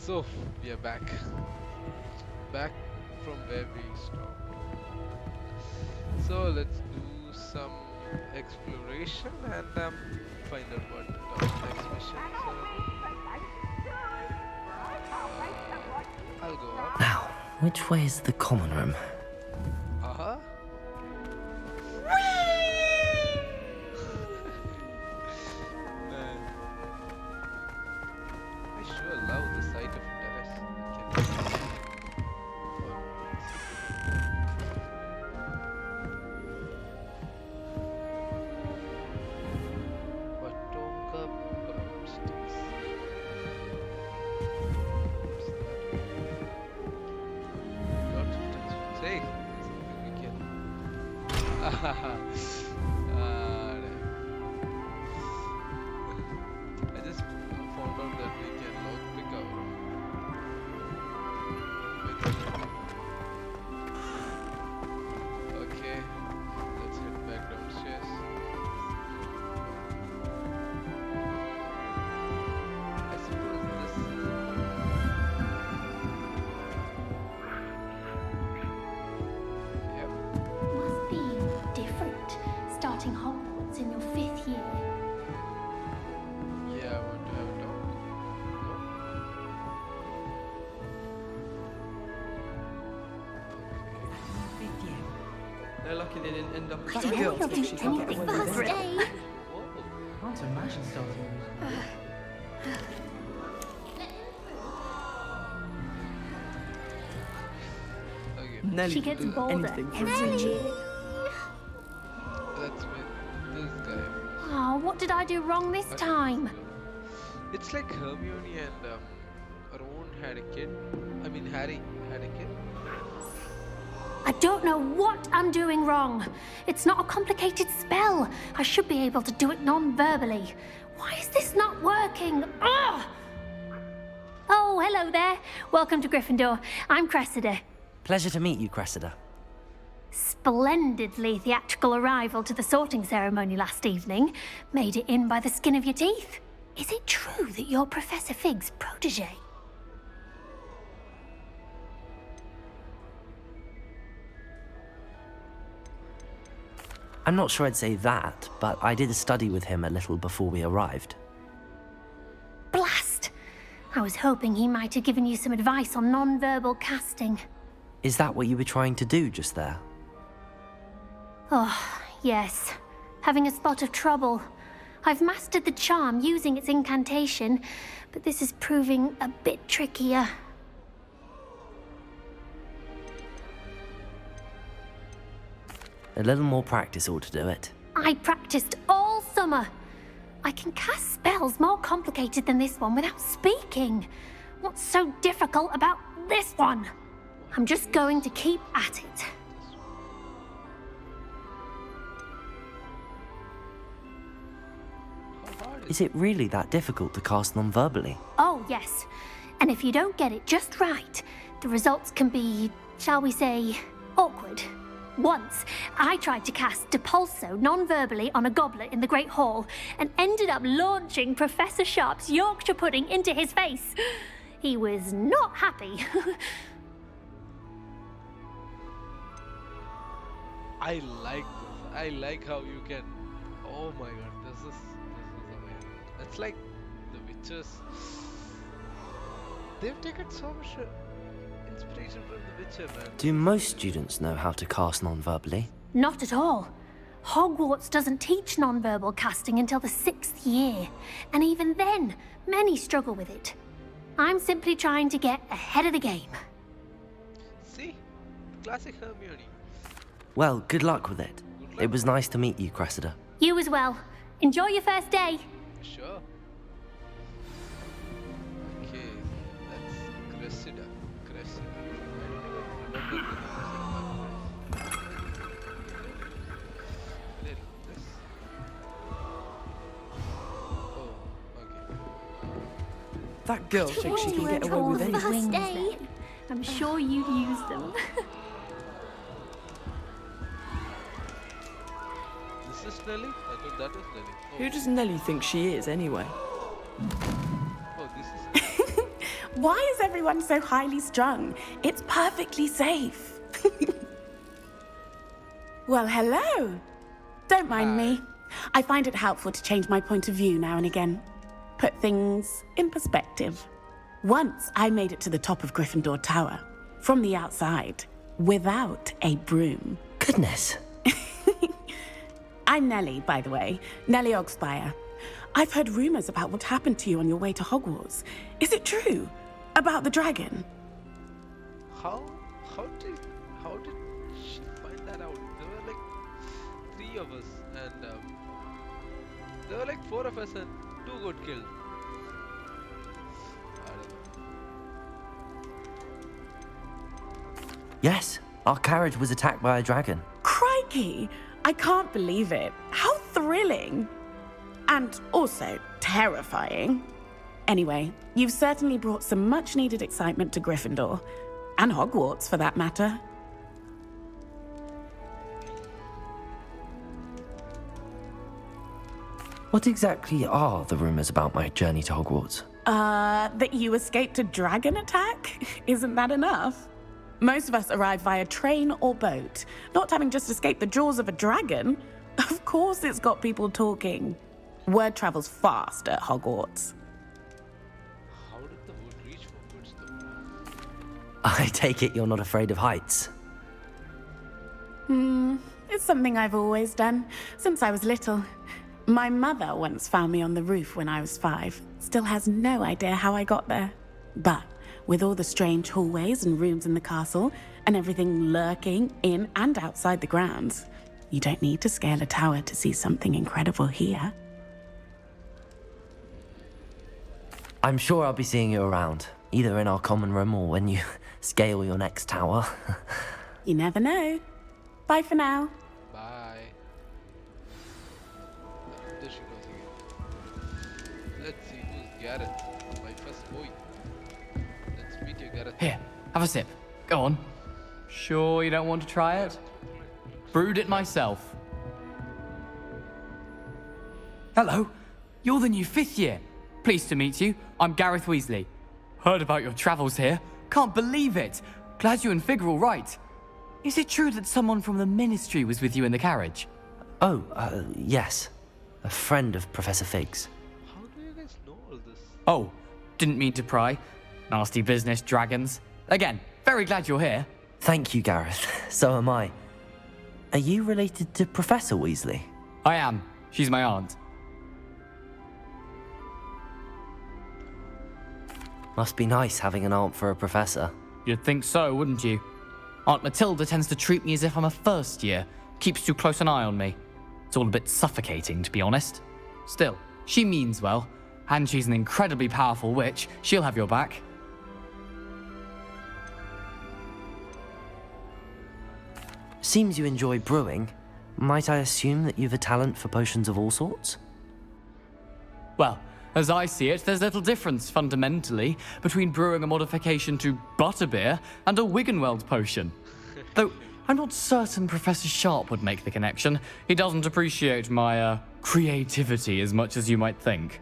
So we are back. Back from where we stopped. So let's do some exploration and find out what our next missions are. I'll go up. Now, which way is the common room? Uh-huh. Man, I sure love the sight of terrace. Watonga broomsticks. What's that? Lots of textures. Hey, something we can. I just found out that we can lockpick our Okay, let's head back downstairs. I suppose this. Yep. Must be different starting Hogwarts in your 5th year. Yeah, I want to have a talk. They're lucky they didn't end up as I drunk. know Girls you'll think do she can't get anything away for with her it. day. Oh, Can't imagine starting with okay. Nelly She would gets do bolder anything for every attention. year. That's with this guy. Oh, what did I do wrong this time? It's like Hermione and Ron had a kid. I mean, Harry had a kid. I don't know what I'm doing wrong. It's not a complicated spell. I should be able to do it non-verbally. Why is this not working? Ugh! Oh, hello there. Welcome to Gryffindor. I'm Cressida. Pleasure to meet you, Cressida. Splendidly theatrical arrival to the sorting ceremony last evening. Made it in by the skin of your teeth. Is it true that you're Professor Fig's protege? I'm not sure I'd say that, but I did study with him a little before we arrived. Blast! I was hoping he might have given you some advice on non-verbal casting. Is that what you were trying to do just there? Oh, yes. Having a spot of trouble. I've mastered the charm using its incantation, but this is proving a bit trickier. A little more practice ought to do it. I practiced all summer. I can cast spells more complicated than this one without speaking. What's so difficult about this one? I'm just going to keep at it. How hard Is it really that difficult to cast non-verbally? Oh, yes. And if you don't get it just right, the results can be, shall we say, awkward. Once, I tried to cast Depulso non-verbally on a goblet in the Great Hall and ended up launching Professor Sharp's Yorkshire pudding into his face. He was not happy. I like this. I like how you can. Oh my god, this is amazing. It's like the witches. They've taken so much inspiration from the Witcher, man. Do most students know how to cast non-verbally? Not at all. Hogwarts doesn't teach non-verbal casting until the 6th year. And even then, many struggle with it. I'm simply trying to get ahead of the game. See, classic Hermione. Well, good luck with it. Good luck. It was nice to meet you, Cressida. You as well. Enjoy your first day. Sure. Okay, that's Cressida. Cressida. I don't even remember the name of it. This. Oh, okay. That girl thinks she can get away with Those anything. wings there. I'm sure you'd use them. This is Nelly? I thought that was Nelly. Oh, Who does Nelly think she is, anyway? oh this is. Why is everyone so highly strung? It's perfectly safe. Well, hello. Don't mind me. I find it helpful to change my point of view now and again. Put things in perspective. Once I made it to the top of Gryffindor Tower, from the outside, without a broom. Goodness. I'm Nellie, by the way. Nellie Ogspire. I've heard rumors about what happened to you on your way to Hogwarts. Is it true? About the dragon? How did she find that out? There were like 3 of us, and there were like 4 of us, and 2 got killed. I don't know. Yes, our carriage was attacked by a dragon. Crikey! I can't believe it. How thrilling! And also terrifying. Anyway, you've certainly brought some much-needed excitement to Gryffindor. And Hogwarts, for that matter. What exactly are the rumors about my journey to Hogwarts? That you escaped a dragon attack? Isn't that enough? Most of us arrive via train or boat, not having just escaped the jaws of a dragon. Of course it's got people talking. Word travels fast at Hogwarts. How did the word reach Hogwarts though? I take it you're not afraid of heights. It's something I've always done, since I was little. My mother once found me on the roof when I was 5. Still has no idea how I got there. But with all the strange hallways and rooms in the castle, and everything lurking in and outside the grounds, you don't need to scale a tower to see something incredible here. I'm sure I'll be seeing you around, either in our common room or when you scale your next tower. You never know. Bye for now. Bye. There she goes again. Let's see who's Gareth, my first boy. Let's meet you, Gareth. Here, have a sip. Go on. Sure you don't want to try it? Brewed it myself. Hello, you're the new 5th year. Pleased to meet you. I'm Gareth Weasley. Heard about your travels here. Can't believe it. Glad you and Fig are all right. Is it true that someone from the Ministry was with you in the carriage? Oh, yes. A friend of Professor Fig's. How do you guys know all this? Oh, didn't mean to pry. Nasty business, dragons. Again, very glad you're here. Thank you, Gareth. So am I. Are you related to Professor Weasley? I am. She's my aunt. Must be nice having an aunt for a professor. You'd think so, wouldn't you? Aunt Matilda tends to treat me as if I'm a first year. Keeps too close an eye on me. It's all a bit suffocating, to be honest. Still, she means well. And she's an incredibly powerful witch. She'll have your back. Seems you enjoy brewing. Might I assume that you've a talent for potions of all sorts? Well, as I see it, there's little difference, fundamentally, between brewing a modification to butterbeer and a Wiggenweld potion. Though, I'm not certain Professor Sharp would make the connection. He doesn't appreciate my, creativity as much as you might think.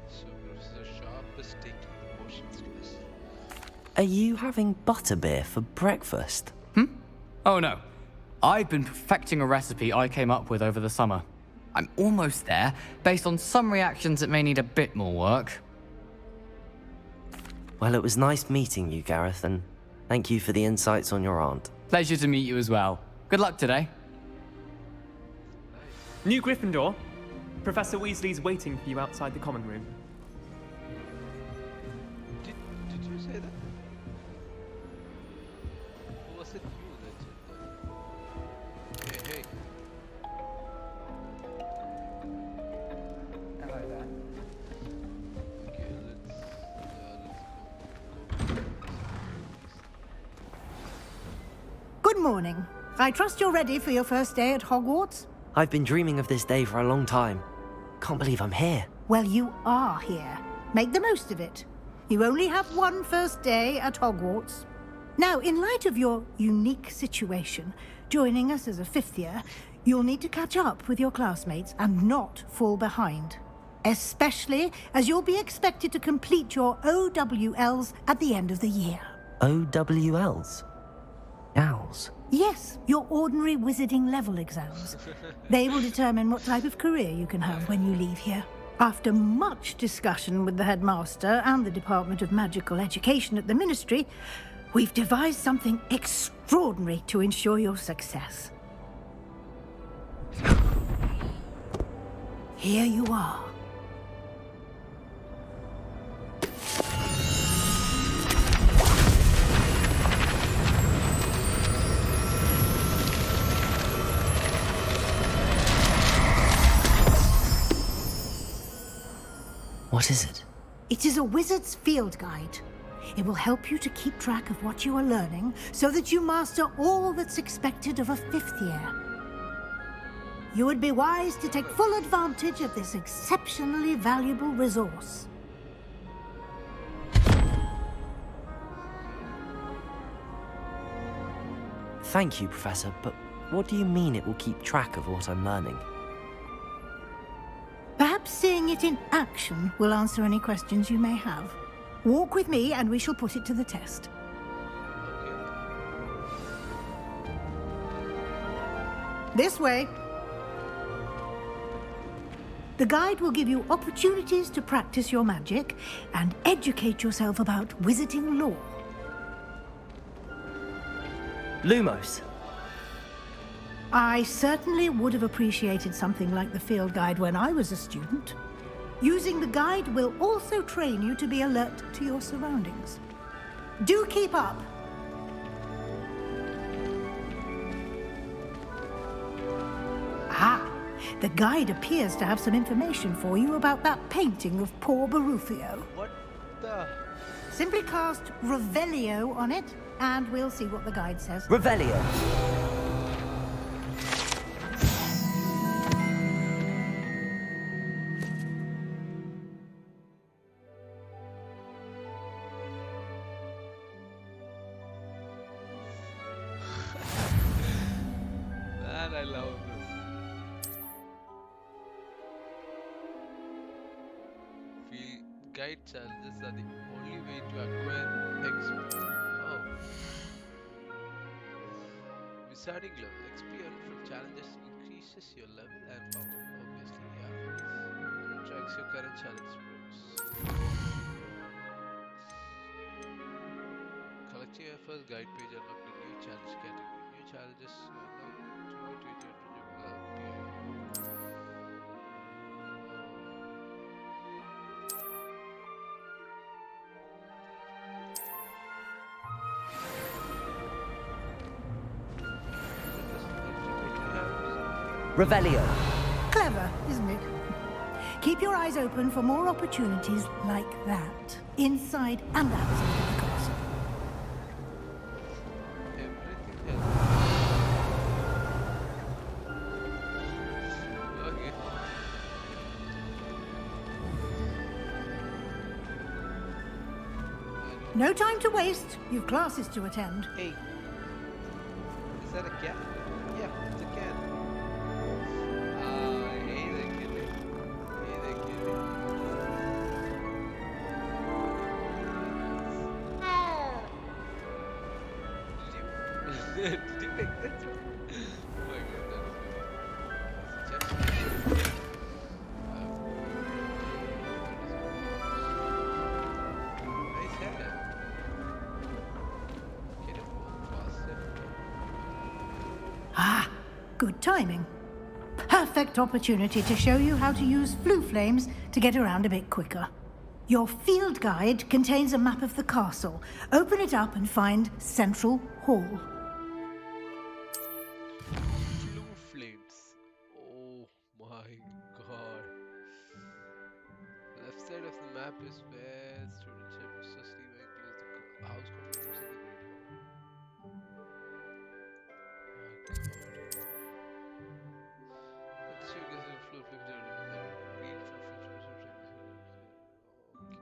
So Professor Sharp is taking the potions class. Are you having butterbeer for breakfast? Oh no. I've been perfecting a recipe I came up with over the summer. I'm almost there. Based on some reactions, it may need a bit more work. Well, it was nice meeting you, Gareth, and thank you for the insights on your aunt. Pleasure to meet you as well. Good luck today. New Gryffindor, Professor Weasley's waiting for you outside the common room. Did you say that? Or was it you that said that? Hey, hey. Hello there. Okay, let's go. Good morning. I trust you're ready for your first day at Hogwarts? I've been dreaming of this day for a long time. Can't believe I'm here. Well, you are here. Make the most of it. You only have one first day at Hogwarts. Now, in light of your unique situation, joining us as a 5th year, you'll need to catch up with your classmates and not fall behind. especially as you'll be expected to complete your OWLs at the end of the year. OWLs? Owls? Yes, your ordinary wizarding level exams. They will determine what type of career you can have when you leave here. After much discussion with the headmaster and the Department of Magical Education at the Ministry, we've devised something extraordinary to ensure your success. Here you are. What is it? It is a wizard's field guide. It will help you to keep track of what you are learning so that you master all that's expected of a 5th year. You would be wise to take full advantage of this exceptionally valuable resource. Thank you, Professor, but what do you mean it will keep track of what I'm learning? Perhaps seeing it in action will answer any questions you may have. Walk with me and we shall put it to the test. This way. The guide will give you opportunities to practice your magic and educate yourself about wizarding lore. Lumos. I certainly would have appreciated something like the field guide when I was a student. Using the guide will also train you to be alert to your surroundings. Do keep up. Ah, the guide appears to have some information for you about that painting of poor Barufio. What the? Simply cast Revelio on it, and we'll see what the guide says. Revelio. Man, I love this. Field guide challenges are the only way to acquire XP. Oh. Wizarding level. XP earned from challenges increases your level and power. Obviously, yeah. Tracks your current challenge scores. Collecting your first guide page unlocked a new challenge category. New challenges unlocked throughout your journey will appear. Revelio. Clever, isn't it? Keep your eyes open for more opportunities like that, inside and outside of the castle. Everything else. Okay. No time to waste. You've classes to attend. Hey, is that a cat? Yeah, it's a cat. Hey there, kitty. Hey there, kitty. Did you make that? Oh my god, that is good. It's a chest. Nice hair. Can it walk faster? Ah, good timing. Perfect opportunity to show you how to use flue flames to get around a bit quicker. Your field guide contains a map of the castle. Open it up and find Central Hall. Blue flames. Oh my god. The left side of the map is where students have precisely includes the house computers in the Great Hall. My god. And this year gives you flue flames are the green flue flames. Okay.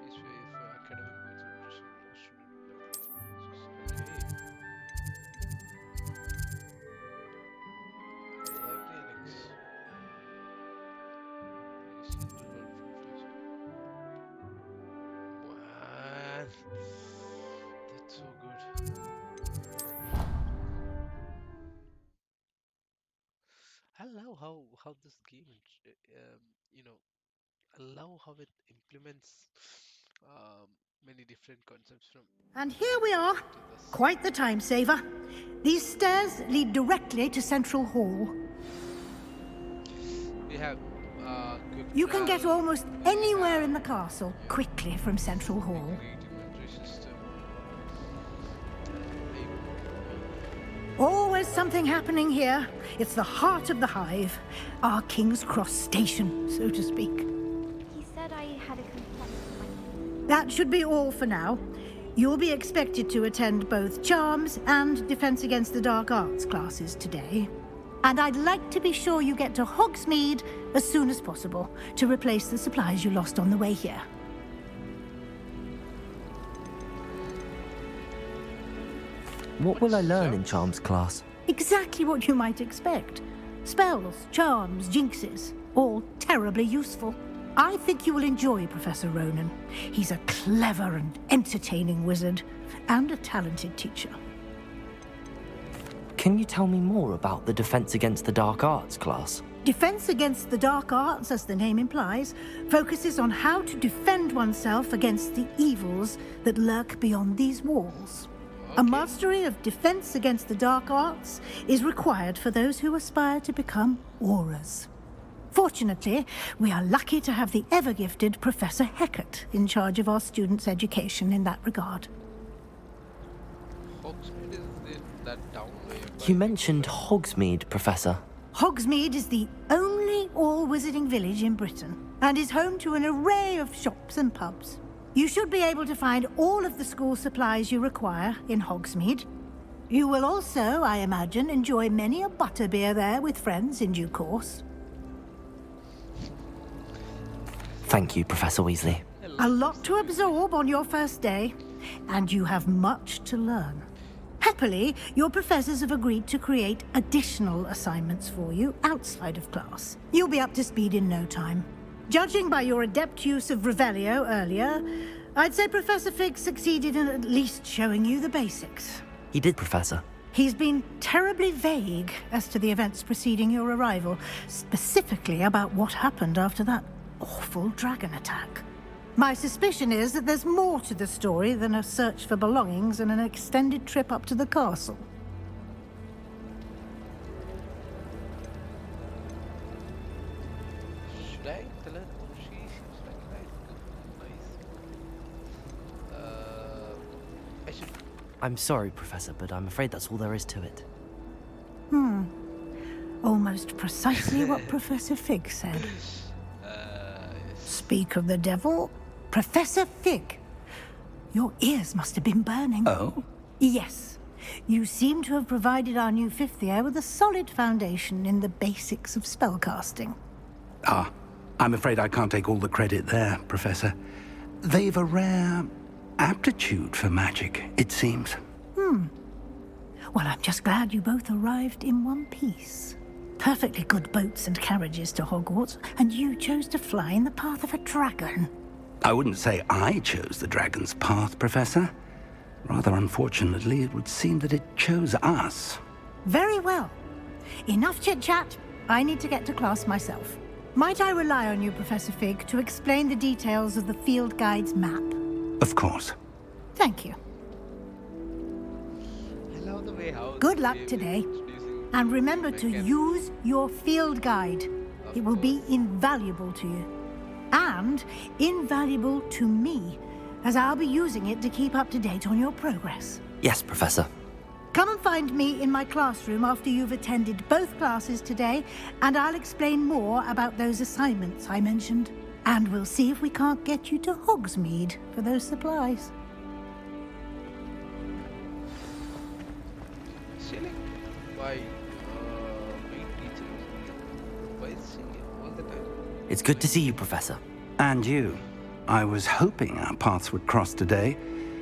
This way for academic goals and nutrition student library experiences. Okay. Library annex. Man, that's so good. I love how this game, you know, I love how it implements um, many different concepts from And here we are. into this. Quite the time saver. These stairs lead directly to Central Hall. We have quick You can get travel. almost We anywhere in have the castle quickly from Central Hall. great inventory system. Always something happening here. It's the heart of the hive. Our King's Cross station, so to speak. He said I had a complaint with my... That should be all for now. You'll be expected to attend both Charms and Defense Against the Dark Arts classes today. And I'd like to be sure you get to Hogsmeade as soon as possible to replace the supplies you lost on the way here. What will I learn in Charms class? Exactly what you might expect. Spells, charms, jinxes, all terribly useful. I think you will enjoy Professor Ronan. He's a clever and entertaining wizard, and a talented teacher. Can you tell me more about the Defense Against the Dark Arts class? Defense Against the Dark Arts, as the name implies, focuses on how to defend oneself against the evils that lurk beyond these walls. A mastery of Defense Against the Dark Arts is required for those who aspire to become auras. Fortunately, we are lucky to have the ever-gifted Professor Hecat in charge of our students' education in that regard. Hogsmeade is that down way. You mentioned Hogsmeade, Professor. Hogsmeade is the only all-wizarding village in Britain and is home to an array of shops and pubs. You should be able to find all of the school supplies you require in Hogsmeade. You will also, I imagine, enjoy many a butterbeer there with friends in due course. Thank you, Professor Weasley. A lot to absorb on your first day, and you have much to learn. Happily, your professors have agreed to create additional assignments for you outside of class. You'll be up to speed in no time. Judging by your adept use of Revelio earlier, I'd say Professor Fig succeeded in at least showing you the basics. He did, Professor. He's been terribly vague as to the events preceding your arrival, specifically about what happened after that awful dragon attack. My suspicion is that there's more to the story than a search for belongings and an extended trip up to the castle. Should I tell her? No, she seems like nice. I should. I'm sorry, Professor, but I'm afraid that's all there is to it. Almost precisely what Professor Fig said. Speak of the devil, Professor Fig. Your ears must have been burning. Oh? Yes. You seem to have provided our new fifth year with a solid foundation in the basics of spellcasting. Ah, I'm afraid I can't take all the credit there, Professor. They've a rare aptitude for magic, it seems. Well, I'm just glad you both arrived in one piece. Perfectly good boats and carriages to Hogwarts, and you chose to fly in the path of a dragon. I wouldn't say I chose the dragon's path, Professor. Rather unfortunately, it would seem that it chose us. Very well. Enough chit-chat. I need to get to class myself. Might I rely on you, Professor Fig, to explain the details of the field guide's map? Of course. Thank you. I love the way how. Good the luck game today. is introducing And remember to mechanics. use your field guide. It will be invaluable to you. And invaluable to me, as I'll be using it to keep up to date on your progress. Yes, Professor. Come and find me in my classroom after you've attended both classes today, and I'll explain more about those assignments I mentioned. And we'll see if we can't get you to Hogsmeade for those supplies. Silly. Why? Main teacher. Why is she all the time? It's good to see you, Professor. And you. I was hoping our paths would cross today,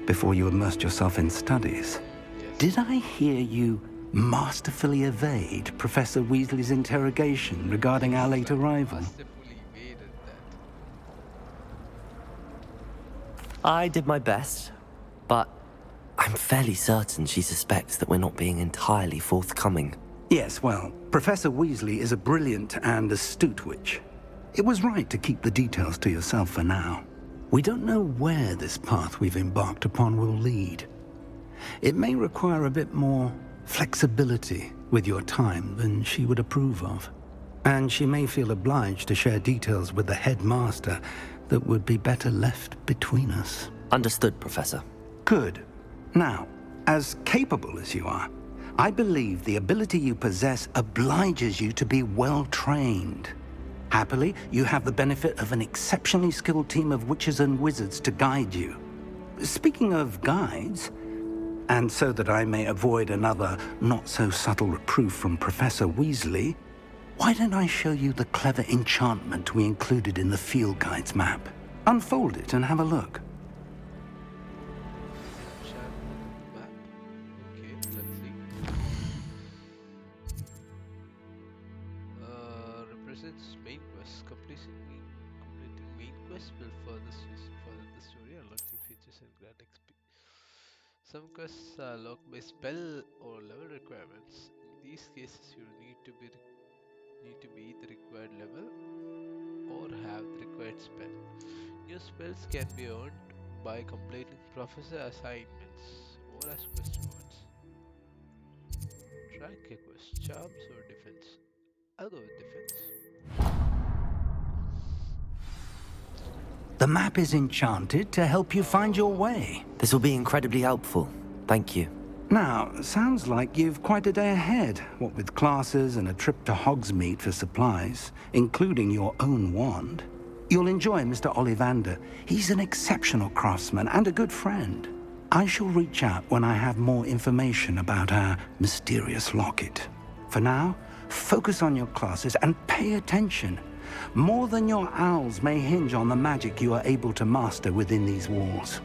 before you immersed yourself in studies. Yes. Did I hear you masterfully evade Professor Weasley's interrogation regarding our late arrival? Masterfully evaded that. I did my best, but I'm fairly certain she suspects that we're not being entirely forthcoming. Yes, well, Professor Weasley is a brilliant and astute witch. It was right to keep the details to yourself for now. We don't know where this path we've embarked upon will lead. It may require a bit more flexibility with your time than she would approve of. And she may feel obliged to share details with the headmaster that would be better left between us. Understood, Professor. Good. Now, as capable as you are, I believe the ability you possess obliges you to be well trained. Happily, you have the benefit of an exceptionally skilled team of witches and wizards to guide you. Speaking of guides, and so that I may avoid another not-so-subtle reproof from Professor Weasley, why don't I show you the clever enchantment we included in the field guide's map? Unfold it and have a look. Map. Okay, let's see. Represents main quest. Completing main quest will further the story, unlocking features and grant XP. Some quests are locked by spell or level requirements. In these cases, you need to be the required level or have the required spell. New spells can be earned by completing professor assignments or as quest rewards. Track a quest, charms or defense. I'll go with defense. The map is enchanted to help you find your way. This will be incredibly helpful. Thank you. Now, sounds like you've quite a day ahead, what with classes and a trip to Hogsmeade for supplies, including your own wand. You'll enjoy Mr. Ollivander. He's an exceptional craftsman and a good friend. I shall reach out when I have more information about our mysterious locket. For now, focus on your classes and pay attention. More than your owls may hinge on the magic you are able to master within these walls.